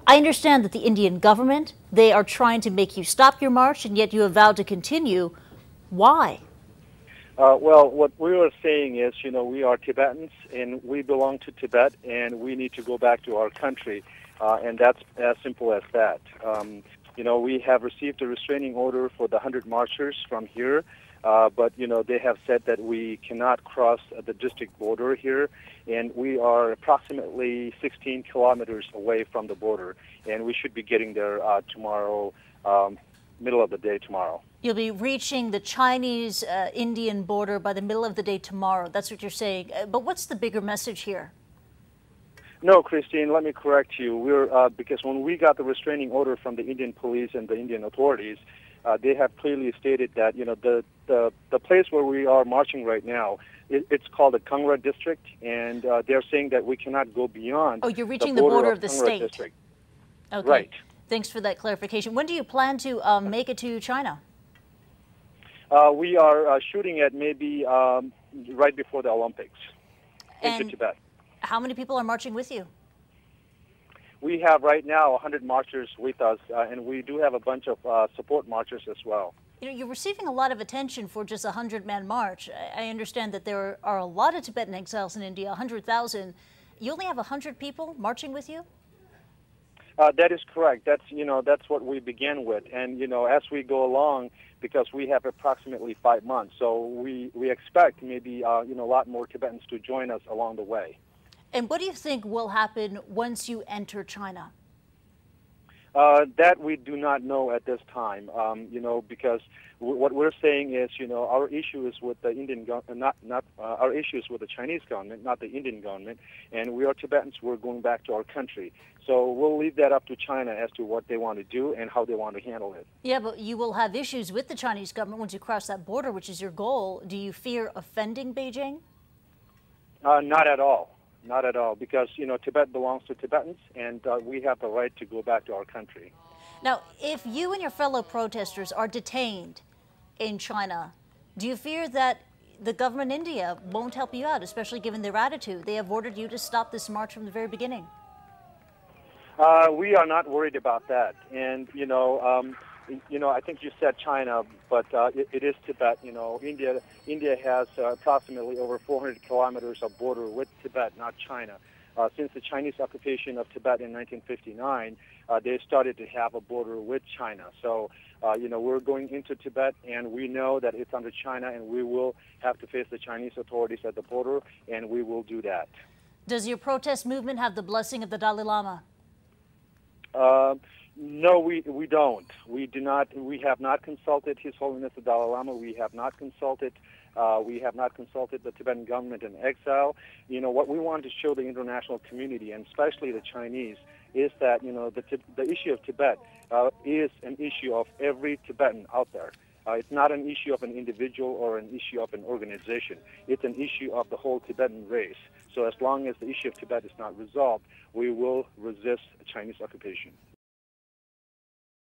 I understand that the Indian government, they are trying to make you stop your march, and yet you have vowed to continue. Why? Well, what we are saying is, we are Tibetans and we belong to Tibet and we need to go back to our country. And that's as simple as that. We have received a restraining order for the 100 marchers from here. But, they have said that we cannot cross the district border here, and we are approximately 16 kilometers away from the border, and we should be getting there tomorrow, middle of the day tomorrow. You'll be reaching the Chinese-Indian border by the middle of the day tomorrow. That's what you're saying. But what's the bigger message here? No, Christine, let me correct you. Because when we got the restraining order from the Indian police and the Indian authorities, they have clearly stated that the place where we are marching right now, it's called the Kangra district, and they're saying that we cannot go beyond. Oh, you're reaching the border of the Kangra state. District. Okay. Right. Thanks for that clarification. When do you plan to make it to China? We are shooting at maybe right before the Olympics into Tibet. How many people are marching with you? We have right now 100 marchers with us, and we do have a bunch of support marchers as well. You're receiving a lot of attention for just a 100-man march. I understand that there are a lot of Tibetan exiles in India, 100,000. You only have 100 people marching with you? That is correct. That's what we began with, and as we go along, because we have approximately 5 months, so we expect maybe a lot more Tibetans to join us along the way. And what do you think will happen once you enter China? That we do not know at this time, because what we're saying is, our issue is with the Indian government, our issue is with the Chinese government, not the Indian government, and we are Tibetans. We're going back to our country, so we'll leave that up to China as to what they want to do and how they want to handle it. Yeah, but you will have issues with the Chinese government once you cross that border, which is your goal. Do you fear offending Beijing? Not at all. Not at all, because, Tibet belongs to Tibetans, and we have the right to go back to our country. Now, if you and your fellow protesters are detained in China, do you fear that the government in India won't help you out, especially given their attitude? They have ordered you to stop this march from the very beginning. We are not worried about that. And, I think you said China, but it is Tibet. India has approximately over 400 kilometers of border with Tibet, not China. Since the Chinese occupation of Tibet in 1959, they started to have a border with China. So, we're going into Tibet, and we know that it's under China, and we will have to face the Chinese authorities at the border, and we will do that. Does your protest movement have the blessing of the Dalai Lama? No, we don't. We do not. We have not consulted His Holiness the Dalai Lama. We have not consulted. The Tibetan government in exile. What we want to show the international community, and especially the Chinese, is that the issue of Tibet is an issue of every Tibetan out there. It's not an issue of an individual or an issue of an organization. It's an issue of the whole Tibetan race. So as long as the issue of Tibet is not resolved, we will resist Chinese occupation.